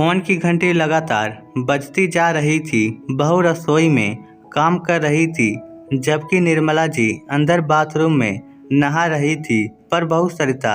Phone की घंटी लगातार बजती जा रही थी। बहू रसोई में काम कर रही थी, जबकि निर्मला जी अंदर बाथरूम में नहा रही थी। पर बहू सरिता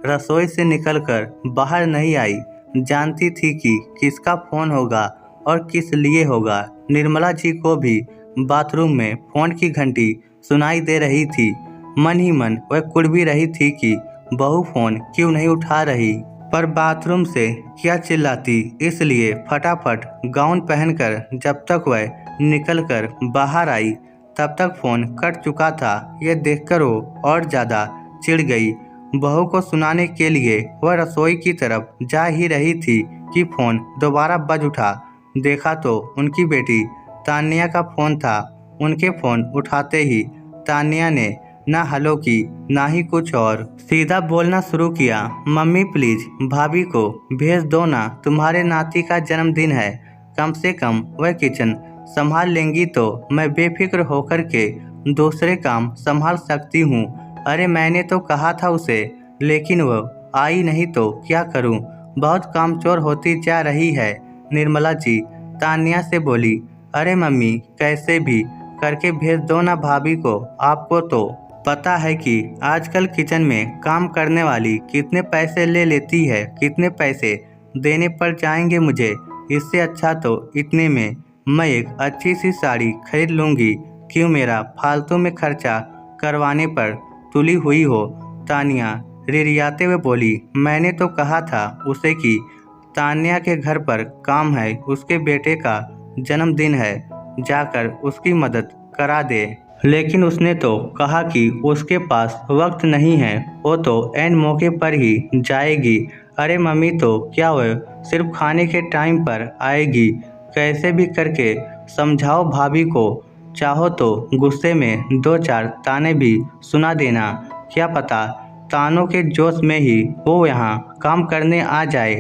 रसोई से निकलकर बाहर नहीं आई। जानती थी कि किसका फोन होगा और किस लिए होगा। निर्मला जी को भी बाथरूम में फोन की घंटी सुनाई दे रही थी। मन ही मन वह कुड़बी रही थी कि बहू फोन क्यों नहीं उठा रही, पर बाथरूम से क्या चिल्लाती। इसलिए फटाफट गाउन पहनकर जब तक वह निकलकर बाहर आई तब तक फोन कट चुका था। यह देखकर वो और ज़्यादा चिढ़ गई। बहू को सुनाने के लिए वह रसोई की तरफ जा ही रही थी कि फोन दोबारा बज उठा। देखा तो उनकी बेटी तानिया का फोन था। उनके फोन उठाते ही तानिया ने ना हेलो की ना ही कुछ और, सीधा बोलना शुरू किया, मम्मी प्लीज भाभी को भेज दो ना, तुम्हारे नाती का जन्मदिन है। कम से कम वह किचन संभाल लेंगी तो मैं बेफिक्र होकर के दूसरे काम संभाल सकती हूँ। अरे मैंने तो कहा था उसे, लेकिन वह आई नहीं तो क्या करूँ, बहुत कामचोर होती जा रही है। निर्मला जी तानिया से बोली, अरे मम्मी कैसे भी करके भेज दो ना भाभी को। आपको तो पता है कि आजकल किचन में काम करने वाली कितने पैसे ले लेती है, कितने पैसे देने पड़ जाएंगे मुझे। इससे अच्छा तो इतने में मैं एक अच्छी सी साड़ी खरीद लूँगी। क्यों मेरा फालतू में खर्चा करवाने पर तुली हुई हो। तानिया रिरियाते हुए बोली, मैंने तो कहा था उसे कि तानिया के घर पर काम है, उसके बेटे का जन्मदिन है, जाकर उसकी मदद करा दे। लेकिन उसने तो कहा कि उसके पास वक्त नहीं है, वो तो ऐन मौके पर ही जाएगी। अरे मम्मी तो क्या वह सिर्फ खाने के टाइम पर आएगी। कैसे भी करके समझाओ भाभी को। चाहो तो गुस्से में दो चार ताने भी सुना देना, क्या पता तानों के जोश में ही वो यहाँ काम करने आ जाए।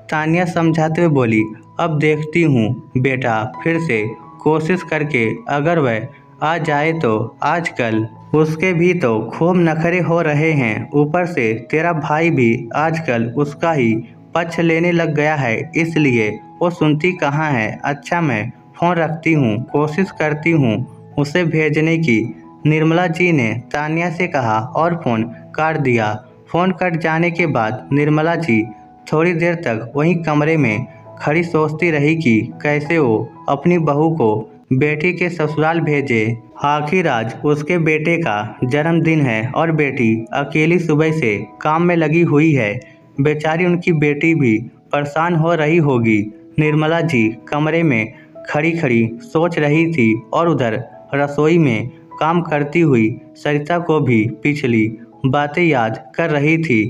तानिया समझाते हुए बोली, अब देखती हूँ बेटा, फिर से कोशिश करके अगर वह आ जाए तो। आजकल उसके भी तो खूब नखरे हो रहे हैं, ऊपर से तेरा भाई भी आजकल उसका ही पक्ष लेने लग गया है, इसलिए वो सुनती कहाँ है। अच्छा मैं फ़ोन रखती हूँ, कोशिश करती हूँ उसे भेजने की, निर्मला जी ने तानिया से कहा और फ़ोन काट दिया। फ़ोन कट जाने के बाद निर्मला जी थोड़ी देर तक वहीं कमरे में खड़ी सोचती रही कि कैसे वो अपनी बहू को बेटी के ससुराल भेजे। आखिर आज उसके बेटे का जन्मदिन है और बेटी अकेली सुबह से काम में लगी हुई है। बेचारी उनकी बेटी भी परेशान हो रही होगी। निर्मला जी कमरे में खड़ी खड़ी सोच रही थी और उधर रसोई में काम करती हुई सरिता को भी पिछली बातें याद कर रही थी।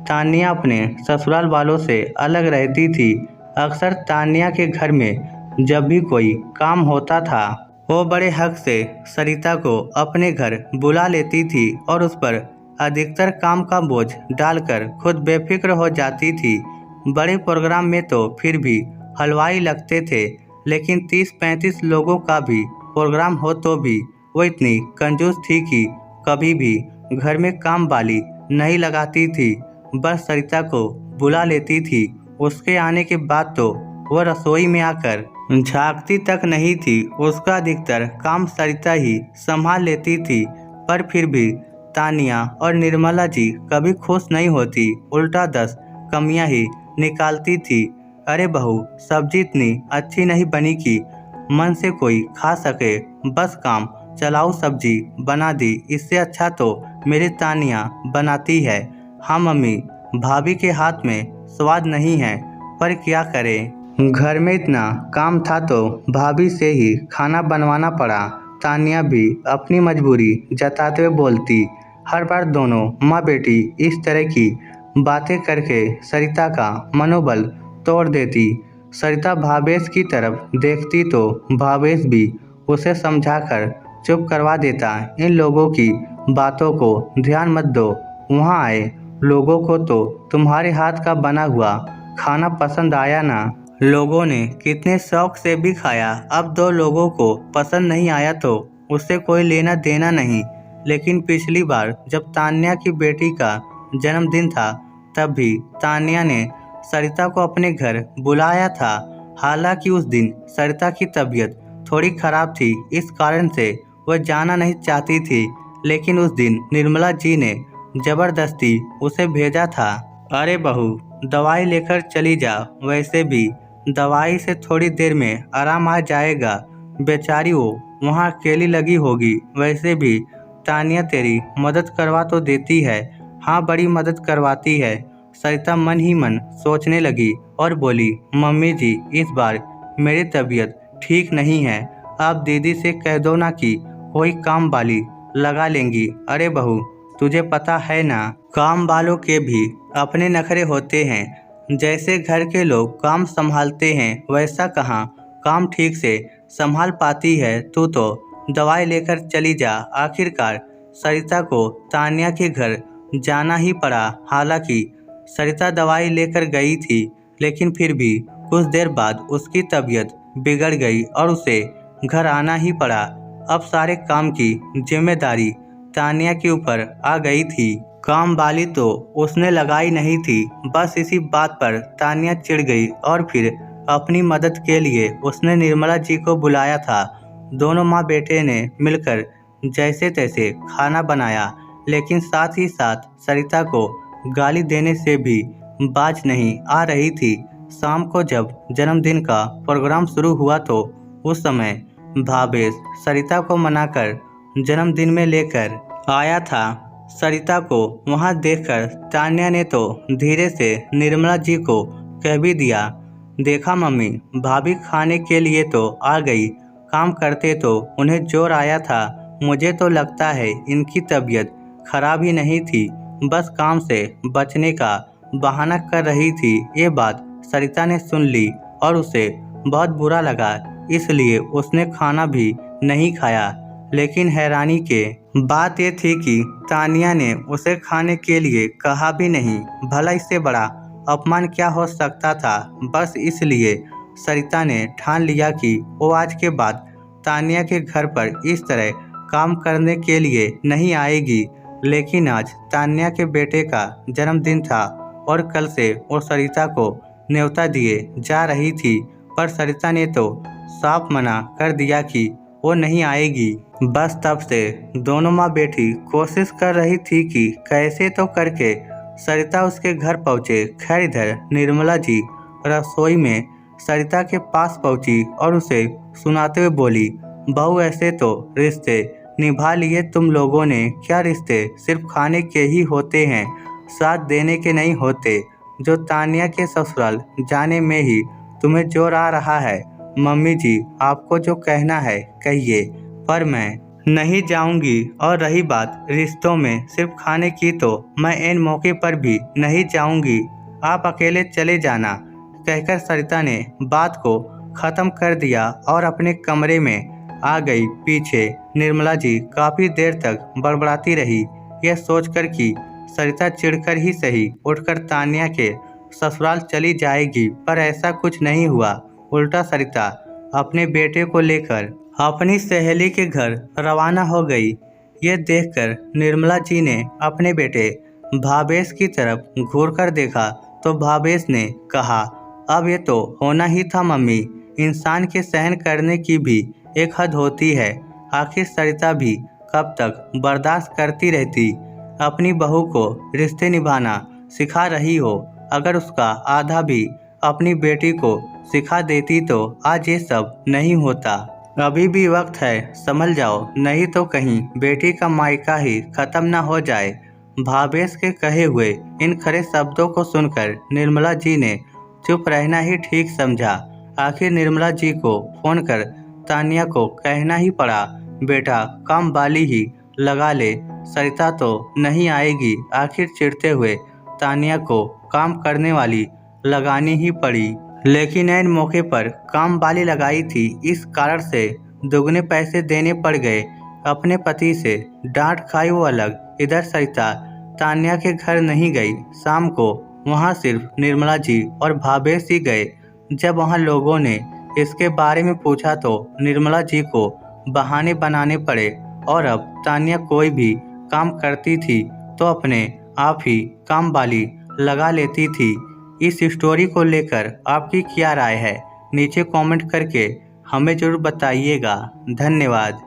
तानिया अपने ससुराल वालों से अलग रहती थी। अक्सर तानिया के घर में जब भी कोई काम होता था वो बड़े हक से सरिता को अपने घर बुला लेती थी और उस पर अधिकतर काम का बोझ डालकर खुद बेफिक्र हो जाती थी। बड़े प्रोग्राम में तो फिर भी हलवाई लगते थे, लेकिन 30-35 लोगों का भी प्रोग्राम हो तो भी वो इतनी कंजूस थी कि कभी भी घर में काम वाली नहीं लगाती थी, बस सरिता को बुला लेती थी। उसके आने के बाद तो वह रसोई में आकर झांकती तक नहीं थी। उसका अधिकतर काम सरिता ही संभाल लेती थी, पर फिर भी तानिया और निर्मला जी कभी खुश नहीं होती, उल्टा 10 कमियां ही निकालती थी। अरे बहू, सब्जी इतनी अच्छी नहीं बनी कि मन से कोई खा सके, बस काम चलाऊ सब्जी बना दी, इससे अच्छा तो मेरी तानिया बनाती है। हाँ मम्मी, भाभी के हाथ में स्वाद नहीं है, पर क्या करें, घर में इतना काम था तो भाभी से ही खाना बनवाना पड़ा। तानिया भी अपनी मजबूरी जताते हुए बोलती। हर बार दोनों माँ बेटी इस तरह की बातें करके सरिता का मनोबल तोड़ देती। सरिता भावेश की तरफ देखती तो भावेश भी उसे समझाकर चुप करवा देता। इन लोगों की बातों को ध्यान मत दो, वहाँ आए लोगों को तो तुम्हारे हाथ का बना हुआ खाना पसंद आया ना। लोगों ने कितने शौक से भी खाया, अब 2 लोगों को पसंद नहीं आया तो उससे कोई लेना देना नहीं। लेकिन पिछली बार जब तानिया की बेटी का जन्मदिन था तब भी तानिया ने सरिता को अपने घर बुलाया था। हालांकि उस दिन सरिता की तबीयत थोड़ी खराब थी, इस कारण से वह जाना नहीं चाहती थी, लेकिन उस दिन निर्मला जी ने जबरदस्ती उसे भेजा था। अरे बहू, दवाई लेकर चली जा, वैसे भी दवाई से थोड़ी देर में आराम आ जाएगा। बेचारी वो वहाँ अकेली लगी होगी, वैसे भी तानिया तेरी मदद करवा तो देती है। हाँ, बड़ी मदद करवाती है। सरिता मन ही मन सोचने लगी और बोली, मम्मी जी, इस बार मेरी तबीयत ठीक नहीं है। आप दीदी से कह दो ना कि कोई काम वाली लगा लेंगी। अरे बहू, तुझे पता है ना, काम वालों के भी अपने नखरे होते हैं। जैसे घर के लोग काम संभालते हैं, वैसा कहाँ काम ठीक से संभाल पाती है। तू तो दवाई लेकर चली जा। आखिरकार सरिता को तानिया के घर जाना ही पड़ा। हालांकि सरिता दवाई लेकर गई थी, लेकिन फिर भी कुछ देर बाद उसकी तबीयत बिगड़ गई और उसे घर आना ही पड़ा। अब सारे काम की जिम्मेदारी तानिया के ऊपर आ गई थी। काम वाली तो उसने लगाई नहीं थी। बस इसी बात पर तानिया चिढ़ गई और फिर अपनी मदद के लिए उसने निर्मला जी को बुलाया था। दोनों माँ बेटे ने मिलकर जैसे तैसे खाना बनाया, लेकिन साथ ही साथ सरिता को गाली देने से भी बाज नहीं आ रही थी। शाम को जब जन्मदिन का प्रोग्राम शुरू हुआ तो उस समय भावेश सरिता को मनाकर जन्मदिन में लेकर आया था। सरिता को वहां देखकर तान्या ने तो धीरे से निर्मला जी को कह भी दिया, देखा मम्मी, भाभी खाने के लिए तो आ गई। काम करते तो उन्हें जोर आया था। मुझे तो लगता है इनकी तबीयत खराब ही नहीं थी, बस काम से बचने का बहाना कर रही थी। ये बात सरिता ने सुन ली और उसे बहुत बुरा लगा, इसलिए उसने खाना भी नहीं खाया। लेकिन हैरानी के बात ये थी कि तानिया ने उसे खाने के लिए कहा भी नहीं। भला इससे बड़ा अपमान क्या हो सकता था। बस इसलिए सरिता ने ठान लिया कि वो आज के बाद तानिया के घर पर इस तरह काम करने के लिए नहीं आएगी। लेकिन आज तानिया के बेटे का जन्मदिन था और कल से वो सरिता को न्योता दिए जा रही थी, पर सरिता ने तो साफ मना कर दिया कि वो नहीं आएगी। बस तब से दोनों माँ बेटी कोशिश कर रही थी कि कैसे तो करके सरिता उसके घर पहुँचे। खैर, इधर निर्मला जी रसोई में सरिता के पास पहुँची और उसे सुनाते हुए बोली, बहू, ऐसे तो रिश्ते निभा लिए तुम लोगों ने। क्या रिश्ते सिर्फ खाने के ही होते हैं, साथ देने के नहीं होते? जो तानिया के ससुराल जाने में ही तुम्हें जोर आ रहा है। मम्मी जी, आपको जो कहना है कहिए, पर मैं नहीं जाऊंगी। और रही बात रिश्तों में सिर्फ खाने की, तो मैं इन मौके पर भी नहीं जाऊंगी। आप अकेले चले जाना। कहकर सरिता ने बात को ख़त्म कर दिया और अपने कमरे में आ गई। पीछे निर्मला जी काफ़ी देर तक बड़बड़ाती रही, यह सोचकर कि सरिता चिढ़कर ही सही उठकर तानिया के ससुराल चली जाएगी, पर ऐसा कुछ नहीं हुआ। उल्टा सरिता अपने बेटे को लेकर अपनी सहेली के घर रवाना हो गई। ये देखकर निर्मला जी ने अपने बेटे भावेश की तरफ घूरकर देखा तो भावेश ने कहा, अब ये तो होना ही था मम्मी। इंसान के सहन करने की भी एक हद होती है। आखिर सरिता भी कब तक बर्दाश्त करती रहती। अपनी बहू को रिश्ते निभाना सिखा रही हो, अगर उसका आधा भी अपनी बेटी को सिखा देती तो आज ये सब नहीं होता। अभी भी वक्त है, संभल जाओ, नहीं तो कहीं बेटी का मायका ही खत्म न हो जाए। भावेश के कहे हुए इन खरे शब्दों को सुनकर निर्मला जी ने चुप रहना ही ठीक समझा। आखिर निर्मला जी को फोन कर तानिया को कहना ही पड़ा, बेटा काम वाली ही लगा ले, सरिता तो नहीं आएगी। आखिर चिढ़ते हुए तानिया को काम करने वाली लगानी ही पड़ी, लेकिन ऐन मौके पर काम वाली लगाई थी, इस कारण से दुगने पैसे देने पड़ गए। अपने पति से डांट खाई वो अलग, इधर सरिता तानिया के घर नहीं गई। शाम को वहां सिर्फ निर्मला जी और भावेश ही गए। जब वहां लोगों ने इसके बारे में पूछा तो निर्मला जी को बहाने बनाने पड़े और अब तानिया कोई भी काम करती थी तो अपने आप ही काम वाली लगा लेती थी। इस स्टोरी को लेकर आपकी क्या राय है नीचे कमेंट करके हमें ज़रूर बताइएगा। धन्यवाद।